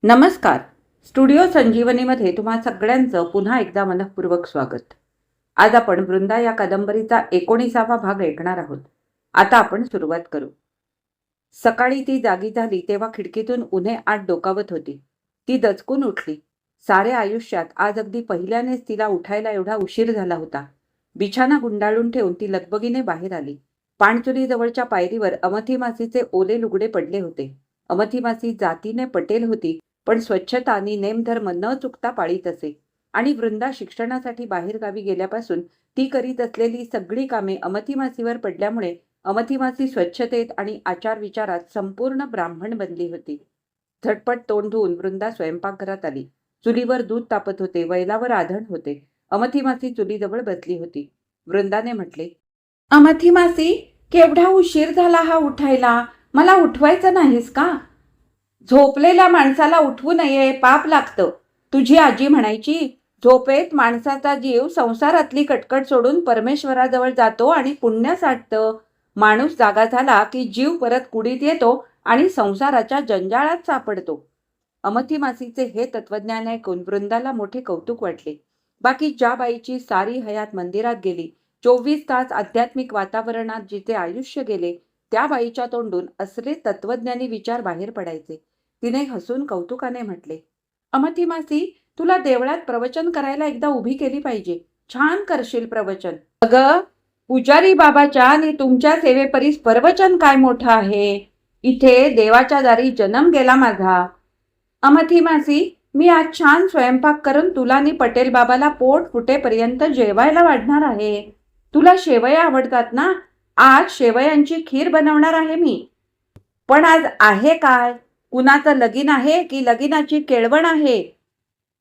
नमस्कार. स्टुडिओ संजीवनीमध्ये तुम्हा सगळ्यांचं पुन्हा एकदा मनःपूर्वक स्वागत. आज आपण वृंदा या कादंबरीचा 19वा भाग ऐकणार आहोत. आता आपण सुरुवात करू. सकाळी ती जागी झाली तेव्हा खिडकीतून उन्हे आत डोकावत होती. ती दचकून उठली. साऱ्या आयुष्यात आज अगदी पहिल्यानेच तिला उठायला एवढा उशीर झाला होता. बिछाना गुंडाळून ठेवून ती लगबगीने बाहेर आली. पाणचुलीजवळच्या पायरीवर अमथी मासीचे ओले लुगडे पडले होते. अमथी मासी जातीने पटेल होती, पण स्वच्छता आणि नेमधर्म न चुकता पाळीत असे. आणि वृंदा शिक्षणासाठी बाहेरगावी गेल्यापासून ती करीत असलेली सगळी कामे अमथी मासीवर पडल्यामुळे अमथी मासी स्वच्छतेत आणि आचारविचारात संपूर्ण ब्राह्मण बनली होती. झटपट तोंड धुवून वृंदा स्वयंपाकघरात आली. चुलीवर दूध तापत होते, वैलावर आधण होते. अमथी मासी चुलीजवळ बसली होती. वृंदाने म्हटले, अमथी मासी, केवढा उशीर झाला हा उठायला. मला उठवायचं नाहीस का? झोपलेल्या माणसाला उठवू नये, पाप लागतं. तुझी आजी म्हणायची, झोपेत माणसाचा जीव संसारातली कटकट सोडून परमेश्वराजवळ जातो आणि पुण्य साठतं. माणूस जागा झाला की जीव परत कुडीत येतो आणि संसाराच्या जंजाळात सापडतो. अमथी मासीचे हे तत्वज्ञान ऐकून वृंदाला मोठे कौतुक वाटले. बाकी ज्या बाईची सारी हयात मंदिरात गेली, 24 तास आध्यात्मिक वातावरणात जिचे आयुष्य गेले, त्या बाईच्या तोंडून असले तत्वज्ञानी विचार बाहेर पडायचे. तिने हसून कौतुकाने म्हटले, अमथी मासी, तुला देवळात प्रवचन करायला एकदा उभी केली पाहिजे. छान करशील प्रवचन. अगं, पुजारी बाबाच्या आणि तुमच्या सेवेपरीस प्रवचन काय मोठं आहे. इथे देवाच्या दारी जन्म गेला माझा. अमथी मासी, मी आज छान स्वयंपाक करून तुला आणि पटेल बाबाला पोट फुटेपर्यंत जेवायला वाढणार आहे. तुला शेवया आवडतात ना? आज शेवयांची खीर बनवणार आहे मी. पण आज आहे काय? कुणाचं लगीन आहे की लगीनाची केळवण आहे?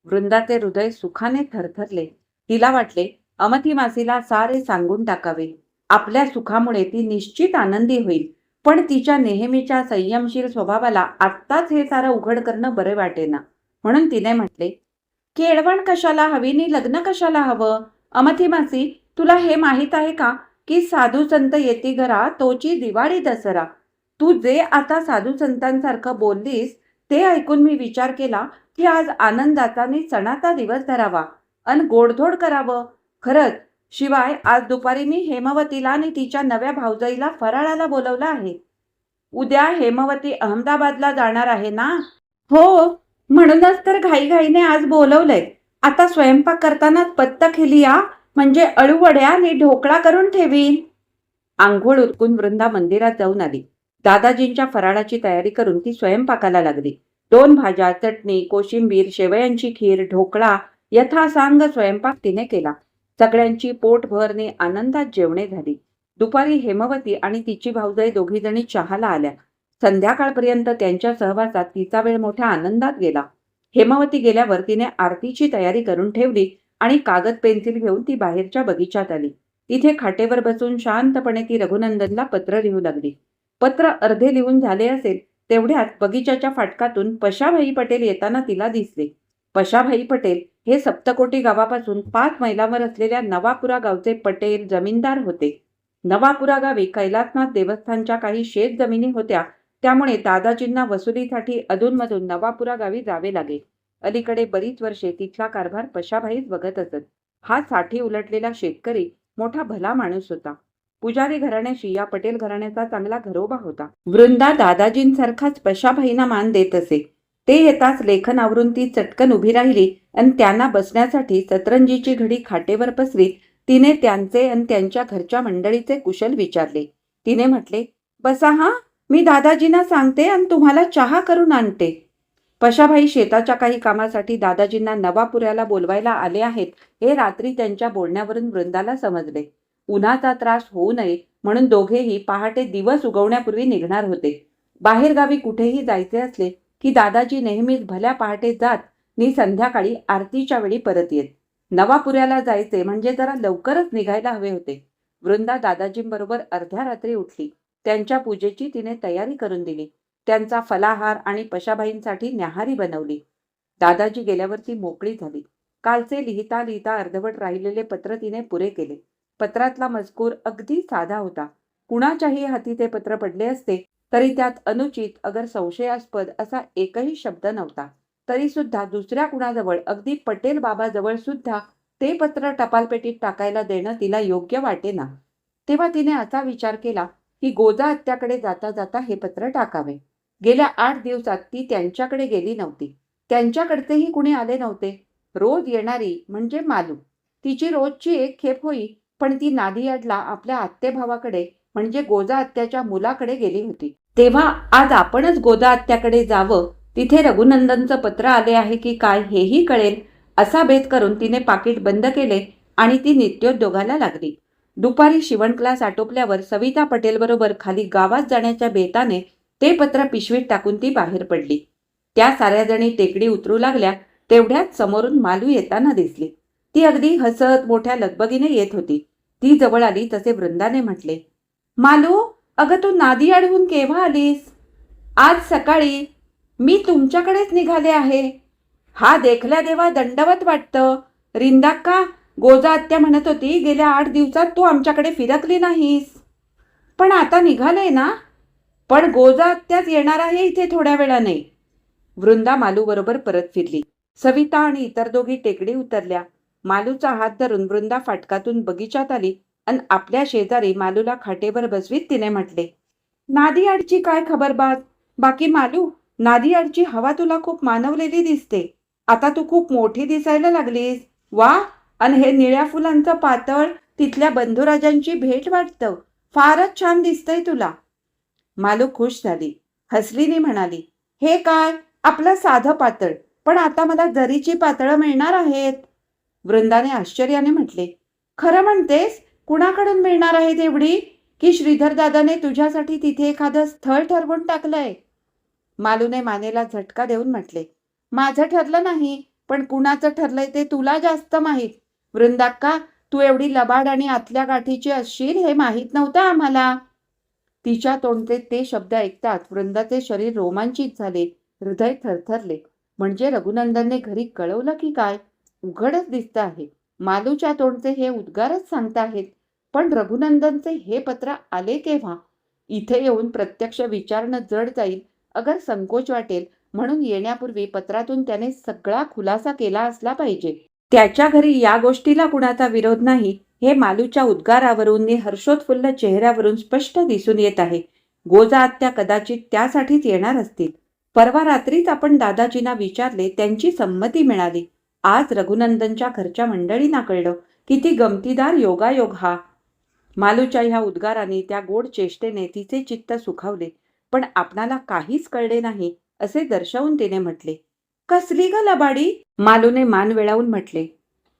वृंदाचे हृदय सुखाने थरथरले. तिला वाटले, अमथी मासीला सारे सांगून टाकावे. आपल्या सुखामुळे ती निश्चित आनंदी होईल. पण तिच्या नेहमीच्या संयमशील स्वभावाला आत्ताच हे सारं उघड करणं बरे वाटेना. म्हणून तिने म्हटले, केळवण कशाला हवी नि लग्न कशाला हवं? अमथी मासी, तुला हे माहीत आहे का की साधू संत येती घरा तोची दिवाळी दसरा. तू जे आता साधू संतांसारखं बोललीस ते ऐकून मी विचार केला की आज आनंदाचा आणि सणाचा दिवस धरावा अन गोडधोड करावं. खरंच, शिवाय आज दुपारी मी हेमवतीला आणि तिच्या नव्या भाऊजाईला फराळाला बोलवलं आहे. उद्या हेमवती अहमदाबादला जाणार आहे ना? हो, म्हणूनच तर घाईघाईने आज बोलवलंय. आता स्वयंपाक करतानाच पत्त खेली या, म्हणजे अळूवड्या आणि ढोकळा करून ठेवीन. आंघोळ उरकून वृंदा मंदिरात जाऊन आली. दादाजींच्या फराळाची तयारी करून ती स्वयंपाकाला लागली. 2 भाज्या, चटणी, कोशिंबीर, शेवयांची खीर, ढोकळा यथासांग स्वयंपाक तिने केला. सगळ्यांची पोटभरने आनंदात जेवणे झाली. दुपारी हेमवती आणि तिची भाऊजाई दोघीजणी चहाला आल्या. संध्याकाळपर्यंत त्यांच्या सहवासात तिचा वेळ मोठ्या आनंदात गेला. हेमवती गेल्यावर तिने आरतीची तयारी करून ठेवली आणि कागद पेन्सिल घेऊन ती बाहेरच्या बगीचात आली. तिथे खाटेवर बसून शांतपणे ती रघुनंदनला पत्र लिहू लागली. पत्र अर्धे लिहून झाले असेल तेवढ्यात बगीचाच्या फाटकातून पशाभाई पटेल येताना तिला दिसले. पशाभाई पटेल हे सप्तकोटी गावापासून 5 मैलावर असलेल्या नवापुरा गावचे पटेल जमीनदार होते. नवापुरा गावी कैलासनाथ देवस्थानच्या काही शेत जमिनी होत्या, त्यामुळे दादाजींना वसुलीसाठी अधूनमधून नवापुरा गावी जावे लागे. अलीकडे बरीच वर्षे तिथला कारभार पशाभाईच बघत असत. हा साठी उलटलेला शेतकरी मोठा भला माणूस होता. पुजारी घराण्याशी या पटेल घराण्याचा चांगला घरोबा होता. वृंदा दादाजींसारखाच पशाभाईंना मान देत असे. ते येताच लेखन आवरून ती चटकन उभी राहिली आणि त्यांना बसण्यासाठी सतरंजीची घडी खाटेवर पसरीत तिने त्यांचे आणि त्यांच्या घरच्या मंडळीचे कुशल विचारले. तिने म्हटले, बसा हा, मी दादाजींना सांगते आणि तुम्हाला चहा करून आणते. पशाभाई शेताच्या काही कामासाठी दादाजींना नवापुऱ्याला बोलवायला आले आहेत हे रात्री त्यांच्या बोलण्यावरून वृंदाला समजले. उन्हाचा त्रास होऊ नये म्हणून दोघेही पहाटे दिवस उगवण्यापूर्वी निघणार होते. बाहेरगावी कुठेही जायचे असले की दादाजी नेहमीच भल्या पहाटे जात नि संध्याकाळी आरतीच्या वेळी परत येत. नवापुऱ्याला जायचे म्हणजे जरा लवकरच निघायला हवे होते. वृंदा दादाजींबरोबर अर्ध्या रात्री उठली. त्यांच्या पूजेची तिने तयारी करून दिली. त्यांचा फलाहार आणि पशाबाईंसाठी न्याहारी बनवली. दादाजी गेल्यावर ती मोकळी झाली. कालचे लिहिता लिहिता अर्धवट राहिलेले पत्र तिने पुरे केले. पत्रातला मजकूर अगदी साधा होता. कुणाच्याही हाती ते पत्र पडले असते तरी त्यात अनुचित अगर संशयास्पद असा एकही शब्द नव्हता. तरी सुद्धा दुसऱ्या कुणाजवळ, अगदी पटेल बाबाजवळ सुद्धा ते पत्र टपालपेटीत टाकायला देणं तिला योग्य वाटेना. तेव्हा तिने असा विचार केला की गोजा आत्याकडे जाता जाता हे पत्र टाकावे. गेल्या 8 दिवसात ती त्यांच्याकडे गेली नव्हती. त्यांच्याकडचेही कुणी आले नव्हते. रोज येणारी म्हणजे मालू. तिची रोजची एक खेप होई, पण ती नादियाडला आपल्या आत्तेभावाकडे म्हणजे गोजा आत्याच्या मुलाकडे गेली होती. तेव्हा आज आपणच गोजा आत्याकडे जावं, तिथे रघुनंदनचं पत्र आले आहे की काय हेही कळेल, असा बेत करून तिने पाकीट बंद केले आणि ती नित्योद्योगाला लागली. दुपारी शिवण क्लास आटोपल्यावर सविता पटेलबरोबर खाली गावात जाण्याच्या बेताने ते पत्र पिशवीत टाकून ती बाहेर पडली. त्या साऱ्या जणी टेकडी उतरू लागल्या तेवढ्यात समोरून मालू येताना दिसली. ती अगदी हसत मोठ्या लगबगीने येत होती. ती जवळ आली तसे वृंदाने म्हटले, मालू, अगं तू नादियाडहून केव्हा आलीस? आज सकाळी. मी तुमच्याकडेच निघाले आहे. हा देखल्या देवा दंडवत वाटतं. रिंदाक्का, गोजा आत्या म्हणत होती गेल्या 8 दिवसात तू आमच्याकडे फिरकली नाहीस. पण आता निघाले ना? पण गोजा आत्याच येणार आहे इथे थोड्या वेळाने. वृंदा मालू बरोबर परत फिरली. सविता आणि इतर दोघी टेकडी उतरल्या. मालूचा हात धरून वृंदा फाटकातून बगीचात आली आणि आपल्या शेजारी मालूला खाटेवर बसवीत तिने म्हटले, नादियाडची काय खबर बाकी मालू, नादियाडची हवा तुला खूप मानवलेली दिसते. आता तू खूप मोठी दिसायला लागलीस. वा, आणि हे निळ्या फुलांचं पातळ तिथल्या बंधुराजांची भेट वाटतं. फारच छान दिसतंय तुला. मालू खुश झाली. हसलीने म्हणाली, हे काय, आपलं साधं पातळ, पण आता मला जरीची पातळं मिळणार आहेत. वृंदाने आश्चर्याने म्हटले, खरं म्हणतेस? कुणाकडून मिळणार आहेत एवढी? की श्रीधर दादाने तुझ्यासाठी तिथे एखादं स्थळ ठरवून टाकलंय? मालूने मानेला झटका देऊन म्हटले, माझं ठरलं नाही, पण कुणाचं ठरलंय ते तुला जास्त माहीत. वृंदाक्का, तू एवढी लबाड आणि आतल्या गाठीची असशील हे माहीत नव्हतं आम्हाला. तिच्या तोंडचे ते शब्द ऐकताच वृंदाचे शरीर रोमांचित झाले, हृदय थरथरले. म्हणजे रघुनंदनने घरी कळवलं की काय? उघडच दिसत आहे. मालूच्या तोंडचे हे उद्गारच सांगताहेत. पण रघुनंदनचे हे पत्र आले केव्हा? इथे येऊन प्रत्यक्ष विचारणं जड जाईल, अगर संकोच वाटेल, म्हणून येण्यापूर्वी पत्रातून त्याने सगळा खुलासा केला असला पाहिजे. त्याच्या घरी या गोष्टीला कुणाचा विरोध नाही हे मालूच्या उद्गारावरून नि हर्षोत्फुल्ल चेहऱ्यावरून स्पष्ट दिसून येत आहे. गोजा आत्या कदाचित त्यासाठीच येणार असतील. परवा रात्रीच आपण दादाजींना विचारले, त्यांची संमती मिळाली. आज रघुनंदनच्या घरच्या मंडळींना कळलं. किती गमतीदार योगायोग हा. मालूच्या ह्या उद्गाराने, त्या गोड चेष्टेने तिचे चित्त सुखावले. पण आपणाला काहीच कळले नाही असे दर्शवून तिने म्हटले, कसली ग लबाडी? मालूने मान वेळावून म्हटले,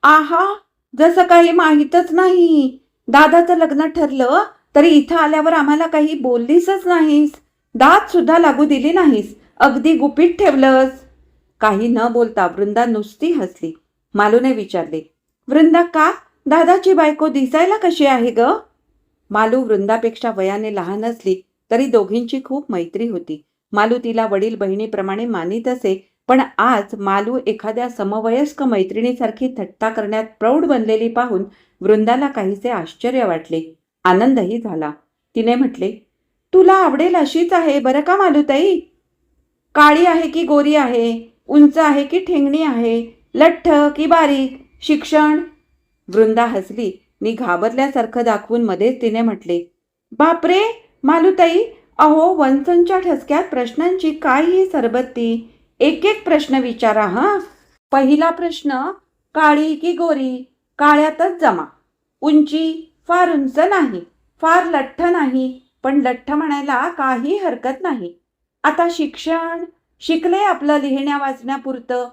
आहा, जसं काही माहीतच नाही. दादाचं लग्न ठरलं तरी इथं आल्यावर आम्हाला काही बोललीसच नाहीस. दात सुद्धा लागू दिली नाहीस. अगदी गुपित ठेवलंस. काही न बोलता वृंदा नुसती हसली. मालूने विचारले, वृंदा का? दादाची बायको दिसायला कशी आहे ग? मालू वृंदापेक्षा वयाने लहान असली तरी दोघींची खूप मैत्री होती. मालू तिला वडील बहिणीप्रमाणे मानित असे, पण आज मालू एखाद्या समवयस्क मैत्रिणीसारखी थट्टा करण्यात प्रौढ बनलेली पाहून वृंदाला काहीसे आश्चर्य वाटले, आनंदही झाला. तिने म्हटले, तुला आवडेल अशीच आहे बरं का मालूताई? काळी आहे की गोरी आहे? उंच आहे की ठेंगणी आहे? लठ्ठ की बारीक? शिक्षण? वृंदा हसली नि घाबरल्यासारखं दाखवून मध्येच तिने म्हटले, बापरे मालूताई, अहो वंचनच्या ठसक्यात प्रश्नांची काय ही सरबत्ती. एक एक प्रश्न विचारा हा. पहिला प्रश्न, काळी की गोरी? काळ्यातच जमा. उंची? फार उंच नाही, फार लठ्ठ नाही, पण लठ्ठ म्हणायला काही हरकत नाही. आता शिक्षण? शिकले आपलं लिहिण्या वाचण्यापुरतं.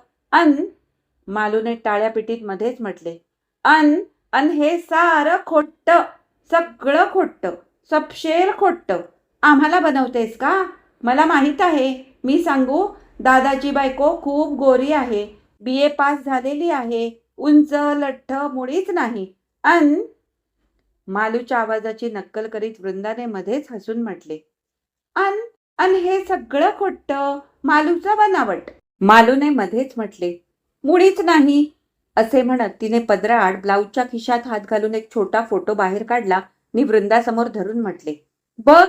मालूने टाळ्या पिटीत मध्येच म्हटले, अन हे सारं खोटं, सगळं खोटं, सपशेल खोटं. आम्हाला बनवतेस का? मला माहीत आहे. मी सांगू, दादाची बायको खूप गोरी आहे, BA पास झालेली आहे, उंच लठ्ठ मुळीच नाही. मालूच्या आवाजाची नक्कल करीत वृंदाने मध्येच हसून म्हटले, अन हे सगळं खोटं, मालूचं बनावट. मालूने मध्येच म्हटले, मुळीच नाही. असे म्हणत तिने पदराआड ब्लाऊजच्या खिशात हात घालून एक छोटा फोटो बाहेर काढला नि वृंदासमोर धरून म्हटले, बघ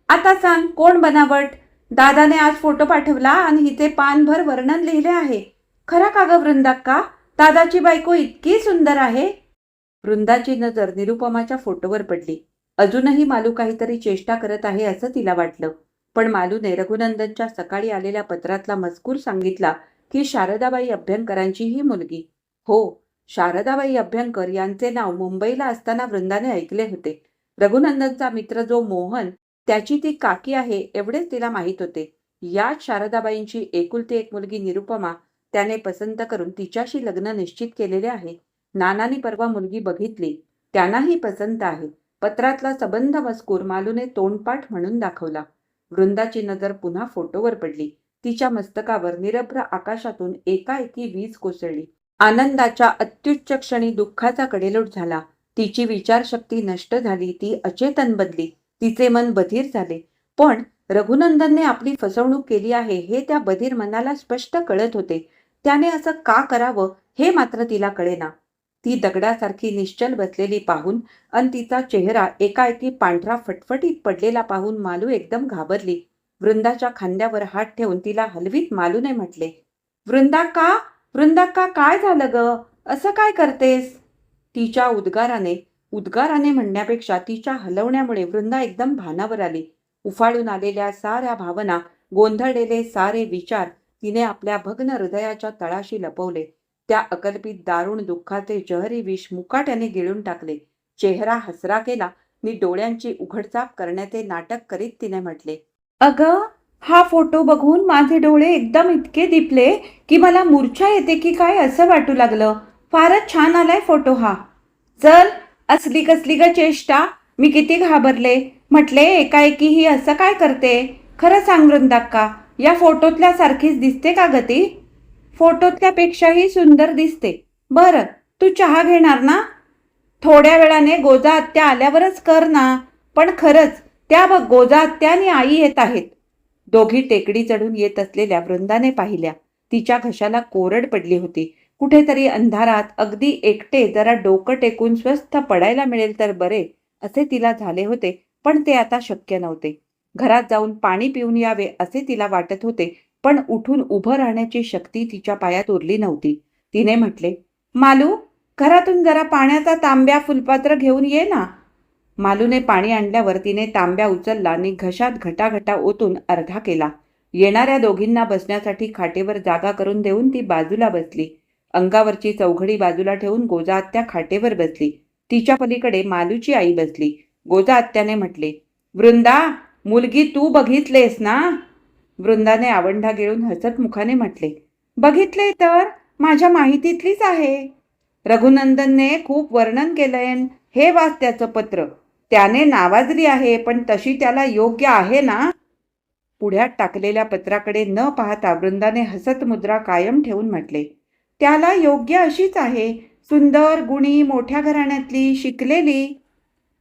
आता सांग कोण बनावट? दादाने आज फोटो पाठवला आणि हिचे पानभर वर्णन लिहिले आहे. खरा का ग वृंदाक्का? दादाची बायको इतकी सुंदर आहे. वृंदाची नजर निरुपमाच्या फोटोवर पडली. अजूनही मालू काहीतरी चेष्टा करत आहे असं तिला वाटलं. पण मालूने रघुनंदनच्या सकाळी आलेल्या पत्रातला मजकूर सांगितला की शारदाबाई अभ्यंकरांची ही मुलगी. हो, शारदाबाई अभ्यंकर यांचे नाव मुंबईला असताना वृंदाने ऐकले होते. रघुनंदनचा मित्र जो मोहन, त्याची ती काकी आहे एवढेच तिला माहीत होते. याच शारदाबाईंची एकुलती एक मुलगी निरुपमा त्याने पसंत करून तिच्याशी लग्न निश्चित केलेले आहे. नानांनी परवा मुलगी बघितली, त्यांनाही पसंत आहे. पत्रातला सबंध मजकूर मालूने तोंडपाठ म्हणून दाखवला. वृंदाची नजर पुन्हा फोटोवर पडली. तिच्या मस्तकावर निरभ्र आकाशातून एकाएकी वीज कोसळली. आनंदाच्या अत्युच्च क्षणी दुःखाचा कडेलोट झाला. तिची विचारशक्ती नष्ट झाली. ती अचेतन बनली. तिचे मन बधीर झाले. पण रघुनंदनने आपली फसवणूक केली आहे हे त्या बधीर मनाला स्पष्ट कळत होते. त्याने असं का करावं हे मात्र तिला कळेना. ती दगडासारखी निश्चल बसलेली पाहून आणि तिचा चेहरा एकाएकी पांढरा फटफटीत पडलेला पाहून मालू एकदम घाबरली. वृंदाच्या खांद्यावर हात ठेवून तिला हलवीत मालूने म्हटले, वृंदाक्का, वृंदाक्का, काय झालं ग? असं काय करतेस? तिच्या उद्गाराने म्हणण्यापेक्षा तिच्या हलवण्यामुळे वृंदा एकदम भानावर आली. उफाळून आलेल्या साऱ्या भावना, गोंधळलेले सारे विचार तिने आपल्या भग्न हृदयाच्या तळाशी लपवले. त्या अकल्पित दारुण दुःखाचे जहरी विष मुकाट्याने गिळून टाकले. चेहरा हसरा केला नि डोळ्यांची उघडचाप करण्याचे नाटक करीत तिने म्हटले, अगं, हा फोटो बघून माझे डोळे एकदम इतके दिपले की मला मूर्छा येते की काय असं वाटू लागलं. फारच छान आलाय फोटो हा. चल, असली कसली ग चेष्टा? मी किती घाबरले. म्हटले एकाएकी ही असं काय करते? खरं सांग वृंदाक्का, या फोटोतल्या सारखीच दिसते का ग ती? फोटोतल्यापेक्षाही सुंदर दिसते. बरं, तू चहा घेणार ना? थोड्या वेळाने गोजा आत्या आल्यावरच कर ना. पण खरंच, त्या बघ, गोजा आत्या आणि आई येत आहेत. दोघी टेकडी चढून येत असलेल्या वृंदाने पाहिल्या. तिच्या घशाला कोरड पडली होती. कुठेतरी अंधारात अगदी एकटे जरा डोकं टेकून स्वस्थ पडायला मिळेल तर बरे असे तिला झाले होते. पण ते आता शक्य नव्हते. घरात जाऊन पाणी पिऊन यावे असे तिला वाटत होते. पण उठून उभं राहण्याची शक्ती तिच्या पायात उरली नव्हती. तिने म्हटले, मालू, घरातून जरा पाण्याचा तांब्या फुलपात्र घेऊन ये ना. मालूने पाणी आणल्यावर तिने तांब्या उचलला आणि घशात घटाघटा ओतून अर्धा केला. येणाऱ्या दोघींना बसण्यासाठी खाटेवर जागा करून देऊन ती बाजूला बसली. अंगावरची चौघडी बाजूला ठेवून गोजा आत्या खाटेवर बसली. तिच्या पलीकडे मालूची आई बसली. गोजा आत्याने म्हटले, वृंदा, मुलगी तू बघितलेस ना? वृंदाने आवंढा गिळून हसत मुखाने म्हटले, बघितले तर, माझ्या माहितीतलीच आहे. रघुनंदनने खूप वर्णन केलंय. हे वाच त्याचं पत्र. त्याने नावाजली आहे, पण तशी त्याला योग्य आहे ना? पुढ्यात टाकलेल्या पत्राकडे न पाहता वृंदाने हसत मुद्रा कायम ठेवून म्हटले, त्याला योग्य अशीच आहे. सुंदर, गुणी, मोठ्या घराण्यातली, शिकलेली.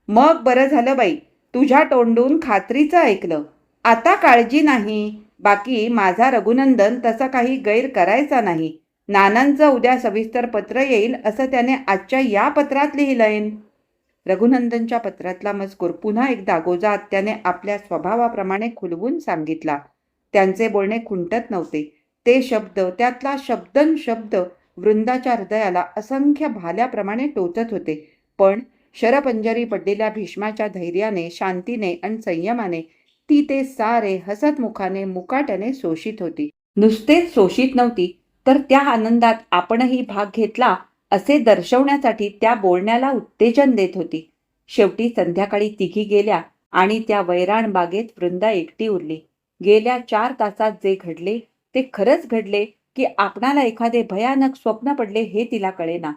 मग बरं झालं बाई, तुझ्या तोंडून खात्रीचं ऐकलं. आता काळजी नाही. बाकी माझा रघुनंदन तसा काही गैर करायचा नाही. नानांचं उद्या सविस्तर पत्र येईल असं त्याने आजच्या या पत्रात लिहिलंय. रघुनंदनच्या पत्रातला मजकूर पुन्हा एकदा गोजा आत्याने आपल्या स्वभावाप्रमाणे खुलवून सांगितला. त्यांचे बोलणे खुंटत नव्हते. ते शब्द, त्यातला शब्द वृंदाच्या हृदयाला असंख्य भाल्याप्रमाणे टोचत होते. पण शरपंजरी पडलेल्या भीष्माच्या धैर्याने, शांतीने आणि संयमाने ती ते सारे हसत मुखाने, मुकाट्याने शोषित होती. नुसतेच शोषित नव्हती, तर त्या आनंदात आपणही भाग घेतला असे दर्शवण्यासाठी त्या बोलण्याला उत्तेजन देत होती. शेवटी संध्याकाळी तिघी गेल्या आणि त्या वैराण बागेत वृंदा एकटी उरली. गेल्या 4 तासात जे घडले ते खरंच घडले की आपणाला एखादे भयानक स्वप्न पडले हे तिला कळेना.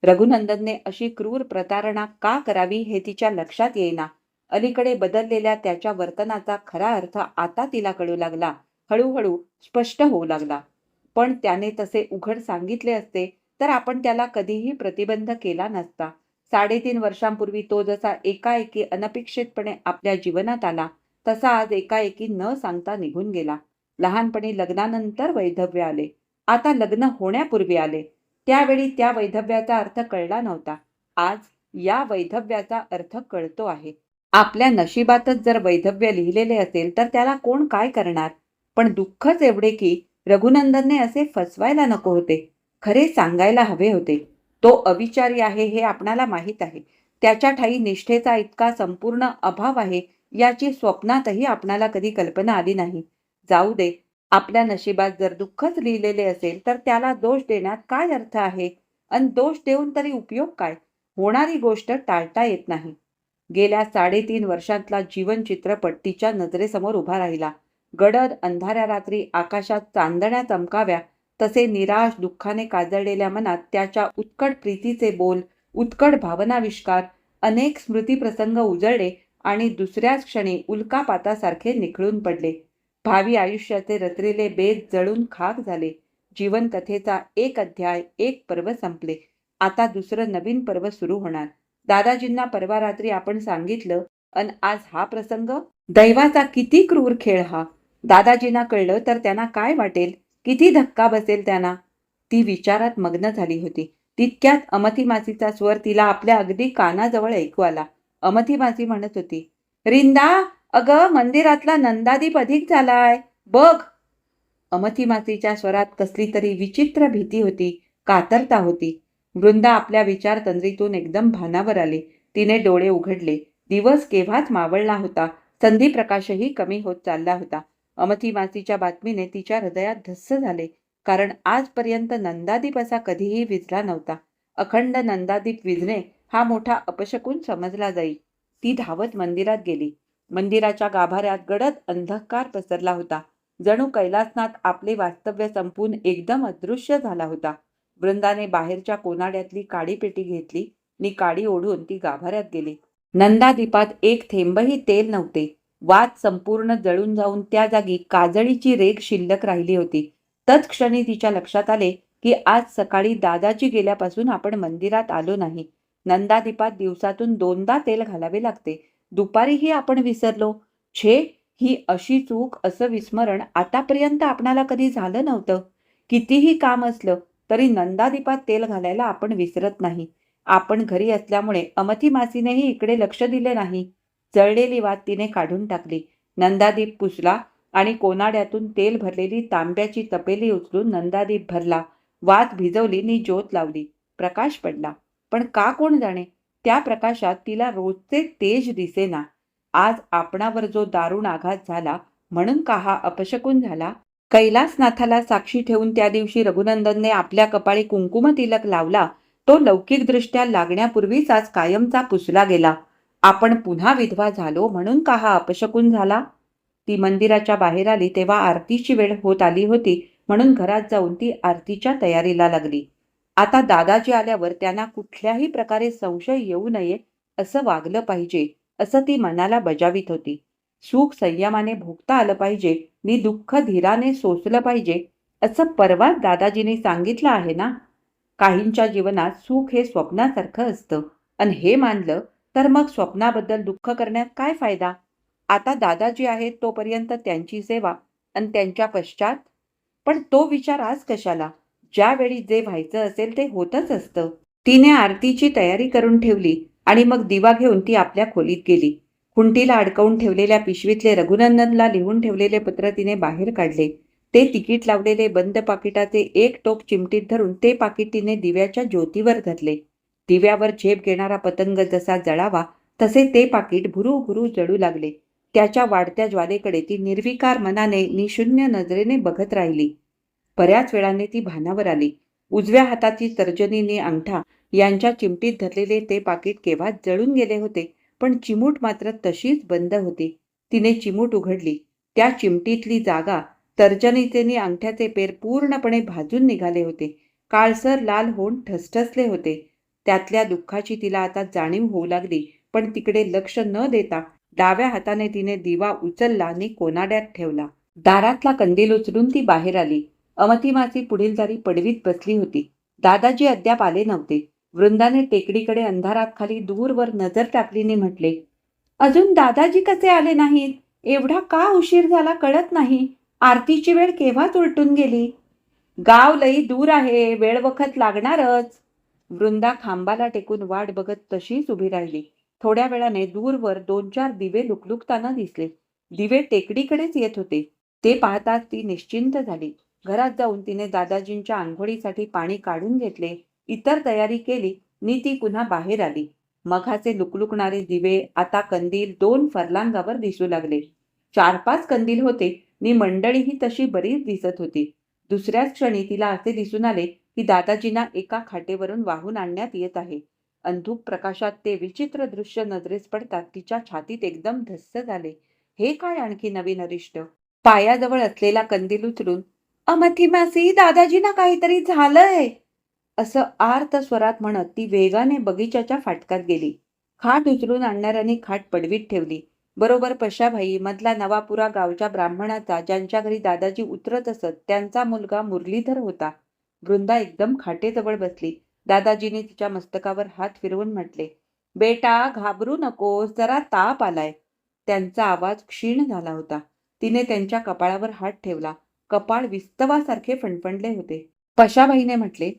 रघुनंदनने अशी क्रूर प्रतारणा का करावी हे तिच्या लक्षात येईना. अलीकडे बदललेल्या त्याच्या वर्तनाचा खरा अर्थ आता तिला कळू लागला. हळूहळू स्पष्ट होऊ लागला. पण त्याने तसे उघड सांगितले असते तर आपण त्याला कधीही प्रतिबंध केला नसता. 3.5 वर्षांपूर्वी तो जसा एकाएकी अनपेक्षितपणे आपल्या जीवनात आला, तसा आज एकाएकी न सांगता निघून गेला. लहानपणी लग्नानंतर वैधव्य आले. आता लग्न होण्यापूर्वी आले. त्यावेळी त्या वैधव्याचा अर्थ कळला नव्हता. आज या वैधव्याचा अर्थ कळतो आहे. आपल्या नशिबातच जर वैधव्य लिहिलेले असेल तर त्याला कोण काय करणार? पण दुःखच एवढे की रघुनंदनने असे फसवायला नको होते. खरे सांगायला हवे होते. तो अविचारी आहे हे आपणाला माहीत आहे. त्याच्या ठायी निष्ठेचा इतका संपूर्ण अभाव आहे याची स्वप्नातही आपणाला कधी कल्पना आली नाही. जाऊ दे. आपल्या नशिबात जर दुःखच लिहिलेले असेल तर त्याला दोष देण्यात काय अर्थ आहे? अन दोष देऊन तरी उपयोग काय? होणारी गोष्ट टाळता येत नाही. गेल्या 3.5 वर्षातला जीवन चित्रपट तिच्या नजरेसमोर उभा राहिला. गडद अंधाऱ्या रात्री आकाशात चांदण्या चमकाव्या तसे निराश दुःखाने काजळलेल्या मनात त्याच्या उत्कट प्रीतीचे बोल, उत्कट भावनाविष्कार, अनेक स्मृतिप्रसंग उजळले आणि दुसऱ्याच क्षणी उल्कापातासारखे निखळून पडले. भावी आयुष्याचे रचलेले बेत जळून खाक झाले. जीवनकथेचा एक अध्याय, एक पर्व संपले. आता दुसरं नवीन पर्व सुरू होणार. दादाजींना परवा रात्री आपण सांगितलं अन आज हा प्रसंग. दैवाचा किती क्रूर खेळ हा. दादाजींना कळलं तर त्यांना काय वाटेल? किती धक्का बसेल त्यांना? ती विचारात मग्न झाली होती. तितक्यात अमथी मासीचा स्वर तिला आपल्या अगदी कानाजवळ ऐकू आला. अमथी मासी म्हणत होती, रिंदा, अगं मंदिरातला नंदादीप अधिक झालाय बघ. अमथी मासीच्या स्वरात कसली तरी विचित्र भीती होती, कातरता होती. वृंदा आपल्या विचारतंद्रीतून एकदम भानावर आली. तिने डोळे उघडले. दिवस केव्हाच मावळला होता. संधीप्रकाशही कमी होत चालला होता. अमथी मासीच्या बातमीने तिच्या हृदयात धस्स झाले. कारण आजपर्यंत नंदादीप असा कधीही विझला नव्हता. अखंड नंदादीप विझणे हा मोठा अपशकुन समजला जाई. ती धावत मंदिरात गेली. मंदिराच्या गाभाऱ्यात गडद अंधकार पसरला होता. जणू कैलासनाथ आपले वास्तव्य संपून एकदम अदृश्य झाला होता. वृंदाने बाहेरच्या कोनाड्यातली काडी पेटी घेतली आणि काडी ओढून ती गाभाऱ्यात गेली. नंदादीपात एक थेंबही तेल नव्हते. वात संपूर्ण जळून जाऊन त्या जागी काजळीची रेघ शिल्लक राहिली होती. तत्क्षणी तिच्या लक्षात आले की आज सकाळी दादाजी गेल्यापासून आपण मंदिरात आलो नाही. नंदादीपात दिवसातून 2दा तेल घालावे लागते. दुपारीही आपण विसरलो. छे, ही अशी चूक, असं विस्मरण आतापर्यंत आपणाला कधी झालं नव्हतं. कितीही काम असलं तरी नंदादीपात तेल घालायला आपण विसरत नाही. आपण घरी असल्यामुळे अमथी मासीनेही इकडे लक्ष दिले नाही. जळलेली वात तिने काढून टाकली. नंदादीप पुसला आणि कोनाड्यातून तेल भरलेली तांब्याची तपेली उचलून नंदादीप भरला. वात भिजवली नि ज्योत लावली. प्रकाश पडला. पण का कोण जाणे, त्या प्रकाशात तिला रोजचे तेज दिसेना. आज आपणावर जो दारुण आघात झाला म्हणून का हा अपशकुन झाला? कैलासनाथाला साक्षी ठेवून त्या दिवशी रघुनंदनने आपल्या कपाळी कुंकुम तिलक लावला. तो लौकिकदृष्ट्या लागण्यापूर्वीच आज कायमचा पुसला गेला. आपण पुन्हा विधवा झालो म्हणून का हा अपशकुन झाला? ती मंदिराच्या बाहेर आली तेव्हा आरतीची वेळ होत आली होती म्हणून घरात जाऊन ती आरतीच्या तयारीला लागली. आता दादाजी आल्यावर त्यांना कुठल्याही प्रकारे संशय येऊ नये असं वागलं पाहिजे असं ती मनाला बजावित होती. सुख संयमाने भोगता आलं पाहिजे नि दुःख धीराने सोसलं पाहिजे असं परवाच दादाजींनी सांगितलं आहे ना. काहींच्या जीवनात सुख हे स्वप्नासारखं असतं आणि हे मानलं तर मग स्वप्नाबद्दल दुःख करण्यात काय फायदा? आता दादाजी आहेत तोपर्यंत त्यांची सेवा आणि त्यांच्या पश्चात. पण तो विचार आज कशाला? ज्यावेळी जे व्हायचं असेल ते होतच असतं. तिने आरतीची तयारी करून ठेवली आणि मग दिवा घेऊन ती आपल्या खोलीत गेली. खुंटीला अडकवून ठेवलेल्या पिशवीतले रघुनंदनला लिहून ठेवलेले पत्र तिने बाहेर काढले. ते तिकीट लावलेले बंद पाकिटाचे एक टोक चिमटीत धरून ते पाकिट तिने दिव्याच्या ज्योतीवर धरले. दिव्यावर झेप घेणारा पतंग जसा जळावा तसे ते पाकिट भुरू जळू लागले. त्याच्या वाढत्या ज्वालेकडे ती निर्विकार मनाने निशून्य नजरेने बघत राहिली. बऱ्याच वेळाने ती भानावर आली. उजव्या हाताची तर्जनीने अंगठा यांच्या चिमटीत धरलेले ते पाकिट केव्हा जळून गेले होते, पण चिमूट मात्र तशीच बंद होती. तिने चिमूट उघडली. त्या चिमटीतली जागा, तर्जनीचे नि अंगठ्याचे पेर पूर्णपणे भाजून निघाले होते. काळसर लाल होऊन ठसठसले होते. त्यातल्या दुःखाची तिला आता जाणीव होऊ लागली. पण तिकडे लक्ष न देता डाव्या हाताने तिने दिवा उचलला आणि कोनाड्यात ठेवला. दारातला कंदील उचलून ती बाहेर आली. अमथी मासी पुढील दारी पडवीत बसली होती. दादाजी अद्याप आले नव्हते. वृंदाने टेकडीकडे अंधारात खाली दूरवर नजर टाकली आणि म्हटले, अजून दादाजी कसे आले नाहीत? एवढा का उशीर झाला कळत नाही. आरतीची वेळ केव्हाच उलटून गेली. गाव लई दूर आहे, वेळ वखत लागणारच. वृंदा खांबाला टेकून वाट बघत तशीच उभी राहिली. थोड्या वेळाने दूरवर 2-4 दिवे लुकलुकताना दिसले. दिवे टेकडीकडेच येत होते. ते पाहताच ती निश्चिंत झाली. घरात जाऊन तिने दादाजींच्या अंघोळीसाठी पाणी काढून घेतले, इतर तयारी केली नि ती पुन्हा बाहेर आली. मघाचे लुकलुकणारे दिवे आता कंदील 2 फरलांगावर दिसू लागले. 4-5 कंदील होते नि मंडळीही तशी बरीच दिसत होती. दुसऱ्याच क्षणी तिला असे दिसून आले की दादाजींना एका खाटेवरून वाहून आणण्यात येत आहे. अंधुक प्रकाशात ते विचित्र दृश्य नजरेस पडतात तिच्या छातीत एकदम धस्स झाले. हे काय आणखी नवीन अरिष्ट? पायाजवळ असलेला कंदील उचलून, "अमथी मासी, दादाजींना काहीतरी झालंय," असं आर्त स्वरात म्हणत ती वेगाने बगीच्याच्या फाटकात गेली. खाट उचलून आणणाऱ्याने खाट पडवीत ठेवली. बरोबर पशाभाई, मधला नवापुरा गावच्या ब्राह्मणाचा, ज्यांच्या घरी दादाजी उतरत असत, त्यांचा मुलगा मुरलीधर होता. वृंदा एकदम खाटेजवळ बसली. दादाजींनी तिच्या मस्तकावर हात फिरवून म्हटले, "बेटा, घाबरू नकोस, जरा ताप आलाय." त्यांचा आवाज क्षीण झाला होता. तिने त्यांच्या कपाळावर हात ठेवला. कपाळ विस्तवासारखे फणफणले होते. पशाबाईने म्हटले,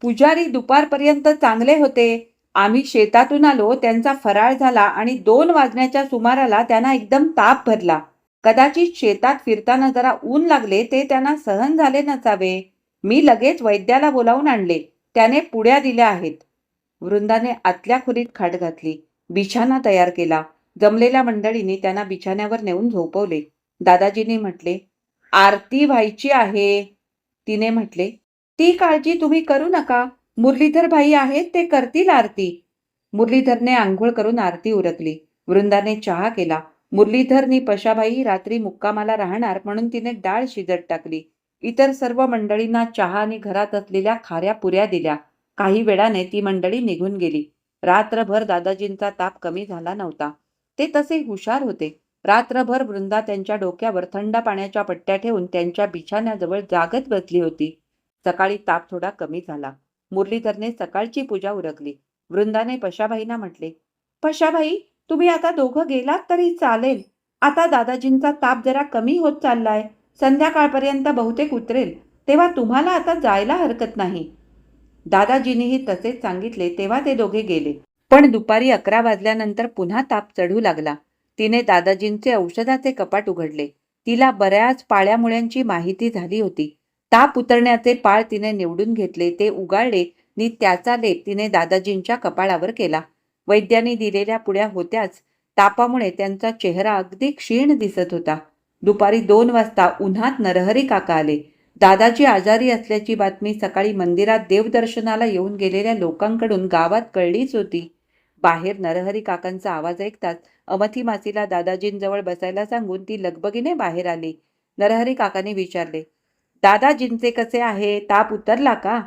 "पुजारी दुपारपर्यंत चांगले होते. आम्ही शेतातून आलो, त्यांचा फराळ झाला आणि 2 वाजण्याच्या सुमाराला त्यांना एकदम ताप भरला. कदाचित शेतात फिरताना जरा ऊन लागले, ते त्यांना सहन झाले नसावे. मी लगेच वैद्याला बोलावून आणले. त्याने पुड्या दिल्या आहेत." वृंदाने आतल्या खोलीत खाट घातली. बिछाना तयार केला. जमलेल्या मंडळींनी त्यांना बिछाण्यावर नेऊन झोपवले. दादाजींनी म्हटले, "आरती व्हायची आहे." तिने म्हटले, "ती काळजी तुम्ही करू नका. मुरलीधर भाई आहेत, ते करतील आरती." मुरलीधरने आंघोळ करून आरती उरकली. वृंदाने चहा केला. मुरलीधरनी पशाबाई रात्री मुक्कामाला राहणार म्हणून तिने डाळ शिजत टाकली. इतर सर्व मंडळींना चहा आणि घरात असलेल्या खाऱ्या पुऱ्या दिल्या. काही वेळाने ती मंडळी निघून गेली. रात्रभर दादाजींचा ताप कमी झाला नव्हता. ते तसे हुशार होते. रात्रभर वृंदा त्यांच्या डोक्यावर थंड पाण्याच्या पट्ट्या ठेवून त्यांच्या बिछाण्याजवळ जागत बसली होती. सकाळी ताप थोडा कमी झाला. मुरलीधरने सकाळची पूजा उरकली. वृंदाने पशाबाईंना म्हटले, "पशाबाई, तुम्ही आता दोघं गेलात तरी चालेल. आता दादाजींचा ताप जरा कमी होत चाललाय. संध्याकाळपर्यंत बहुतेक उतरेल. तेव्हा तुम्हाला आता जायला हरकत नाही." दादाजींनीही तसेच सांगितले तेव्हा ते दोघे गेले. पण दुपारी 11 वाजल्यानंतर पुन्हा ताप चढू लागला. तिने दादाजींचे औषधाचे कपाट उघडले. तिला बऱ्याच पाळ्यामुळ्यांची माहिती झाली होती. ताप उतरण्याचे पाळ तिने निवडून घेतले, ते उगाळले नि त्याचा लेप तिने दादाजींच्या कपाळावर केला. वैद्यांनी दिलेल्या पुड्या होत्याच. तापामुळे त्यांचा चेहरा अगदी क्षीण दिसत होता. दुपारी 2 वाजता उन्हात नरहरी काका आले. दादाजी आजारी असल्याची बातमी सकाळी मंदिरात देवदर्शनाला येऊन गेलेल्या लोकांकडून गावात कळलीच होती. बाहेर नरहरी काकांचा आवाज ऐकताच अमथी मासीला दादाजींजवळ बसायला सांगून ती लगबगीने बाहेर आली. नरहरी काकांनी विचारले, "दादाजींचे कसे आहे? ताप उतरला का?"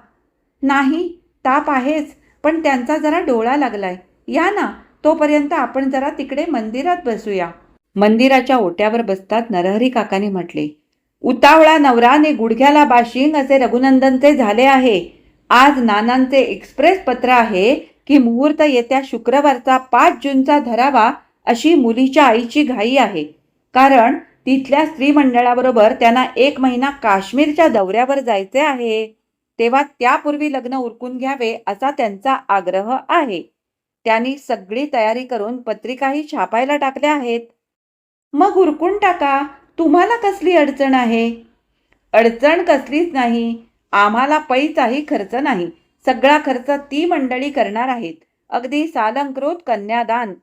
"नाही, ताप आहेच, पण त्यांचा जरा डोळा लागलाय. या ना, तोपर्यंत आपण जरा तिकडे मंदिरात बसूया." मंदिराच्या ओट्यावर बसतात नरहरी काकांनी म्हटले, "उतावळा नवराने गुडघ्याला बाशिंग असे रघुनंदनचे झाले आहे. आज नानांचे एक्सप्रेस पत्र आहे की मुहूर्त येत्या शुक्रवारचा 5 जूनचा धरावा अशी मुलीच्या आईची घाई आहे. कारण तिथल्या स्त्री मंडळाबरोबर त्यांना 1 महिना काश्मीरच्या दौऱ्यावर जायचे आहे. तेव्हा त्यापूर्वी लग्न उरकून घ्यावे असा त्यांचा आग्रह आहे. त्यांनी सगळी तयारी करून पत्रिकाही छापायला टाकल्या आहेत." "मग उरकून टाका. तुम्हाला कसली अडचण आहे?" "अडचण कसलीच नाही. आम्हाला पैसाही खर्च नाही. सगळा खर्च ती मंडळी करणार आहेत. अगदी सालंकृत कन्यादान.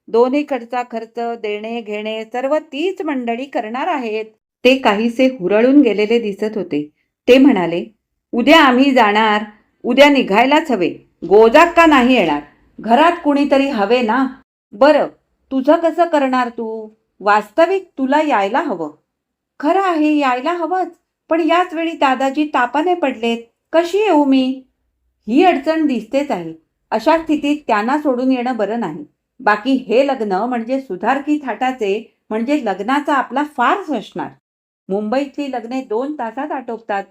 दोन्हीकडचा खर्च, देणे घेणे सर्व तीच मंडळी करणार आहेत." ते काहीसे हुरळून गेलेले दिसत होते. ते म्हणाले, "उद्या आम्ही जाणार. उद्या निघायलाच हवे. गोजाक्का नाही येणार. घरात कुणीतरी हवे ना." "बरं, तुझं कसं करणार तू? वास्तविक तुला यायला हवं." "खरं आहे, यायला हवंच. पण याच वेळी दादाजी तापाने पडलेत. कशी येऊ मी?" "ही अडचण दिसतेच आहे. अशा स्थितीत त्यांना सोडून येणं बरं नाही. बाकी हे लग्न म्हणजे सुधारकी थाटाचे, म्हणजे लग्नाचा आपला फार्स असणार. मुंबईतली लग्ने 2 तासात आटोपतात.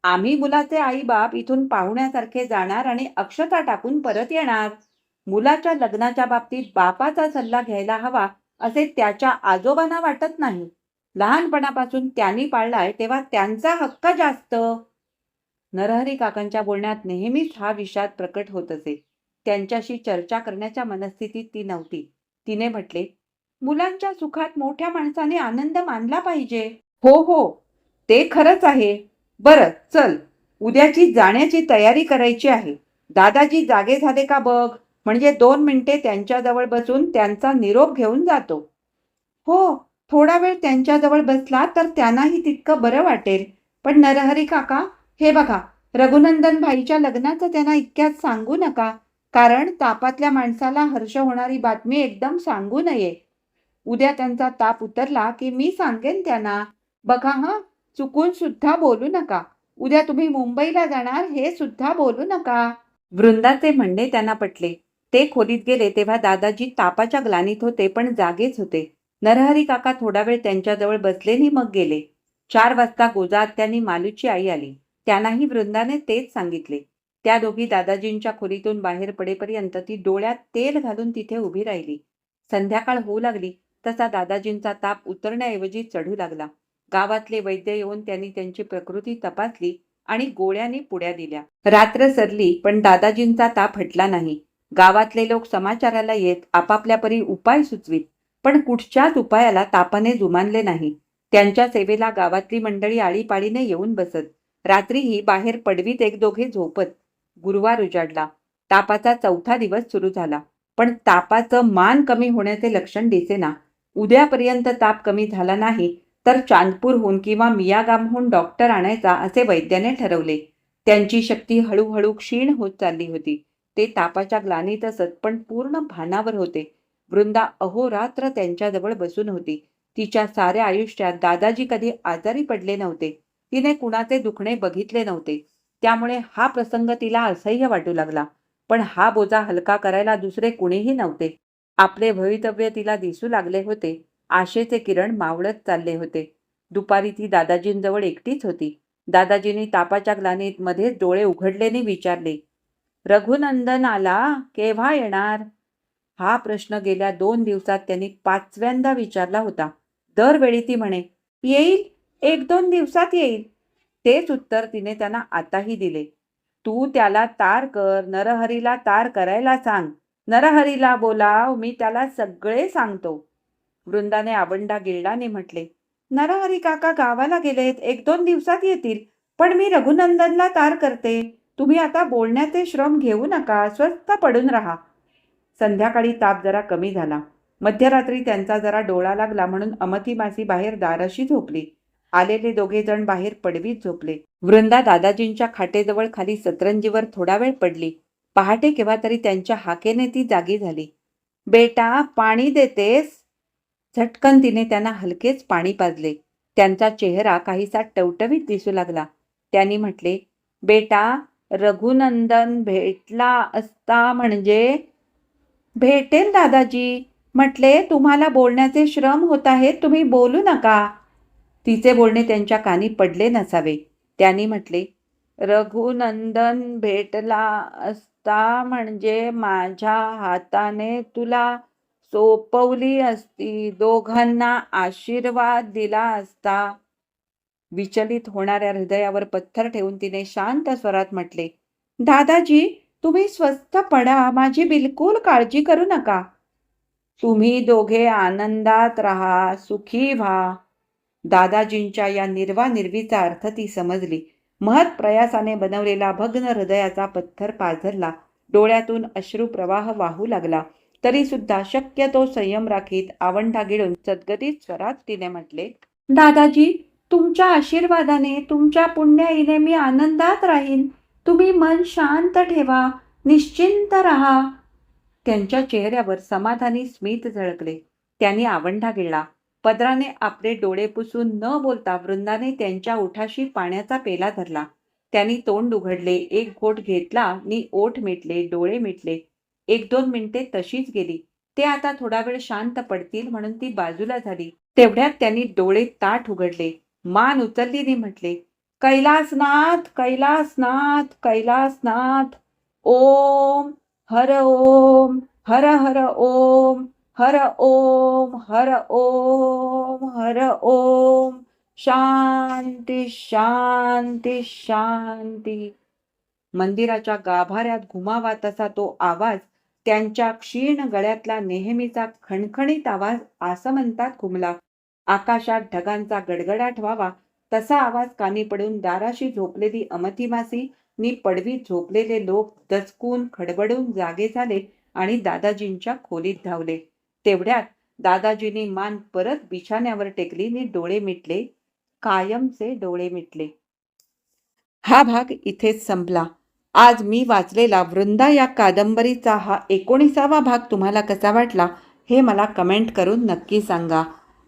आम्ही मुलाचे आईबाप इथून पाहुण्यासारखे जाणार आणि अक्षता टाकून परत येणार. मुलाच्या लग्नाच्या बाबतीत बापाचा सल्ला घ्यायला हवा असे त्याच्या आजोबांना वाटत नाही. लहानपणापासून त्यांनी पाळलाय तेव्हा त्यांचा हक्क जास्त." नरहरी काकांच्या बोलण्यात नेहमीच हा विषाद प्रकट होत असे. त्यांच्याशी चर्चा करण्याच्या मनस्थितीत ती नव्हती. तिने म्हटले, "मुलांच्या सुखात मोठ्या माणसाने आनंद मानला पाहिजे." हो हो, ते खरंच आहे. बरं चल, उद्याची जाण्याची तयारी करायची आहे. दादाजी जागे झाले का बघ, म्हणजे 2 मिनिटे त्यांच्याजवळ बसून त्यांचा निरोप घेऊन जातो. हो, थोडा वेळ त्यांच्याजवळ बसला तर त्यांनाही तितकं बरं वाटेल. पण नरहरी काका, हे बघा, रघुनंदन भाईच्या लग्नाचं त्यांना इतक्यात सांगू नका. कारण तापातल्या माणसाला हर्ष होणारी बातमी एकदम सांगू नये. उद्या त्यांचा ताप उतरला की मी सांगेन त्यांना. बघा हं, चुकून सुद्धा बोलू नका. उद्या तुम्ही मुंबईला जाणार हे सुद्धा बोलू नका. वृंदाचे म्हणणे त्यांना पटले. ते खोलीत गेले तेव्हा दादाजी तापाच्या ग्लानीत होते, पण जागेच होते. नरहरी काका थोडा वेळ त्यांच्याजवळ बसले आणि मग गेले. 4 वाजता गोजाआत्यांनी मालूची आई आली. त्यांनाही वृंदाने तेच सांगितले. त्या दोघी दादाजींच्या खोलीतून बाहेर पडेपर्यंत ती डोळ्यात तेल घालून तिथे उभी राहिली. संध्याकाळ होऊ लागली तसा दादाजींचा ताप उतरण्याऐवजी चढू लागला. गावातले वैद्य येऊन त्यांनी त्यांची प्रकृती तपासली आणि गोळ्यांनी पुड्या दिल्या. रात्र सरली पण दादाजींचा ताप हटला नाही. गावातले लोक समाचाराला येत आपापल्या परी उपाय सुचवीत, पण कुठच्याच उपायाला तापाने जुमानले नाही. त्यांच्या सेवेला गावातली मंडळी आळीपाळीने येऊन बसत. रात्रीही बाहेर पडवीत एक दोघे झोपत. गुरुवार उजाडला. तापाचा 4था दिवस सुरू झाला. पण तापाचं मान कमी होण्याचे लक्षण दिसेना. उद्यापर्यंत ताप कमी झाला नाही तर चांदपूरहून किंवा मियागामहून डॉक्टर आणायचा असे वैद्याने ठरवले. त्यांची शक्ती हळूहळू क्षीण होत चालली होती. ते तापाच्या ग्लानीत असत पण पूर्ण भानावर होते. वृंदा अहोरात्र त्यांच्याजवळ बसून होती. तिच्या साऱ्या आयुष्यात दादाजी कधी आजारी पडले नव्हते. तिने कुणाचे दुखणे बघितले नव्हते. त्यामुळे हा प्रसंग तिला असह्य वाटू लागला. पण हा बोजा हलका करायला दुसरे कुणीही नव्हते. आपले भवितव्य तिला दिसू लागले होते. आशेचे किरण मावळत चालले होते. दुपारी ती दादाजींजवळ एकटीच होती. दादाजींनी तापाच्या ग्लानीत मध्येच डोळे उघडलेने विचारले, रघुनंदन आला, केव्हा येणार? हा प्रश्न गेल्या 2 दिवसात त्यांनी 5व्यांदा विचारला होता. दरवेळी ती म्हणे, येईल, 1-2 दिवसात येईल. तेच उत्तर तिने त्यांना आताही दिले. तू त्याला तार कर, नरहरीला तार करायला सांग. नरहरीला बोलाव, मी त्याला सगळे सांगतो. वृंदाने आवंडा गिळलाने म्हटले, नरहरी काका गावाला गेलेत, 1-2 दिवसात येतील. पण मी रघुनंदनला तार करते. तुम्ही आता बोलण्याचे श्रम घेऊ नका, स्वस्थ पडून राहा. संध्याकाळी ताप जरा कमी झाला. मध्यरात्री त्यांचा जरा डोळा लागला म्हणून अमथी मासी बाहेर दाराशी झोपली. आलेले दोघे जण बाहेर पडवीत झोपले. वृंदा दादाजींच्या खाटेजवळ खाली सतरंजीवर थोडा वेळ पडली. पहाटे केव्हा तरी त्यांच्या हाकेने ती जागी झाली. बेटा, पाणी देतेस? झटकन तिने त्यांना हलकेच पाणी पाजले. त्यांचा चेहरा काहीसा टवटवीत दिसू लागला. त्यांनी म्हटले, बेटा, रघुनंदन भेटला असता म्हणजे? भेटेल दादाजी. म्हटले, तुम्हाला बोलण्याचे श्रम होत आहेत, तुम्ही बोलू नका. तिचे बोलणे त्यांच्या कानी पडले नसावे. त्यांनी म्हटले, रघुनंदन भेटला असता म्हणजे माझ्या हाताने तुला सोपवली असती, दोघांना आशीर्वाद दिला असता. विचलित होणाऱ्या हृदयावर पत्थर ठेवून तिने शांत स्वरात म्हटले, दादाजी, तुम्ही स्वस्थ पडा, माझी बिलकुल काळजी करू नका. तुम्ही दोघे आनंदात राहा, सुखी व्हा. दादाजींच्या या निर्वानिर्वीचा अर्थ ती समजली. महत् प्रयासाने बनवलेला भग्न हृदयाचा पत्थर पाझरला. डोळ्यातून अश्रुप्रवाह वाहू लागला. तरी सुद्धा शक्यतो संयम राखीत आवंढा गिळून सद्गदित स्वरात तिने म्हटले, दादाजी, तुमच्या आशीर्वादाने, तुमच्या पुण्याईने मी आनंदात राहीन. तुम्ही मन शांत ठेवा, निश्चिंत राहा. त्यांच्या चेहऱ्यावर समाधानी स्मित झळकले. त्यांनी आवंढा गिळला. पदराने आपले डोळे पुसून न बोलता वृंदाने त्यांच्या ओठाशी पाण्याचा पेला धरला. त्यांनी तोंड उघडले, एक घोट घेतला नि ओठ मिटले, डोळे मिटले. 1-2 मिनिटे तशीच गेली. ते आता थोडा वेळ शांत पडतील म्हणून ती बाजूला झाली. तेवढ्यात त्यांनी डोळे ताठ उघडले, मान उचलली नि म्हटले, कैलासनाथ, कैलासनाथ, कैलासनाथ. ओम हर ओम, हर हर ओम, हर ओम, हर ओम, हर ओम. शांती, शांती, शांती. मंदिराच्या गाभाऱ्यात घुमावा तसा तो आवाज त्यांच्या क्षीण गळ्यातला नेहमीचा खणखणीत आवाज आसमंतात घुमला. आकाशात ढगांचा गडगडाट व्हावा तसा आवाज कानी पडून दाराशी झोपलेली अमथी मासी नि पडवीत झोपलेले लोक दचकून खडबडून जागे झाले आणि दादाजींच्या खोलीत धावले. तेवढ्यात दादाजींनी मान परत बिछाण्यावर टेकली नि डोळे मिटले, कायमचे डोळे मिटले. हा भाग इथेच संपला. आज मी वाचलेला वृंदा या कादंबरीचा हा 19वा भाग तुम्हाला कसा वाटला हे मला कमेंट करून नक्की सांगा.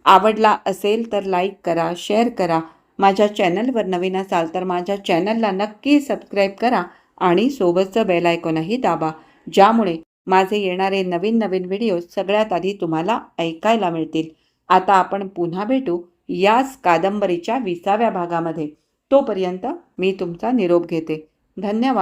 आवडला असेल तर लाईक करा, शेअर करा. माझ्या चॅनलवर नवीन असाल तर माझ्या चॅनलला नक्की सबस्क्राईब करा आणि सोबतचं बेल आयकॉनही दाबा, ज्यामुळे माझे येणारे नवीन नवीन व्हिडिओ सगळ्यात आधी तुम्हाला ऐकायला मिळतील. आता आपण पुन्हा भेटू याच कादंबरीच्या 20व्या भागामध्ये. तोपर्यंत मी तुमचा निरोप घेते. धन्यवाद.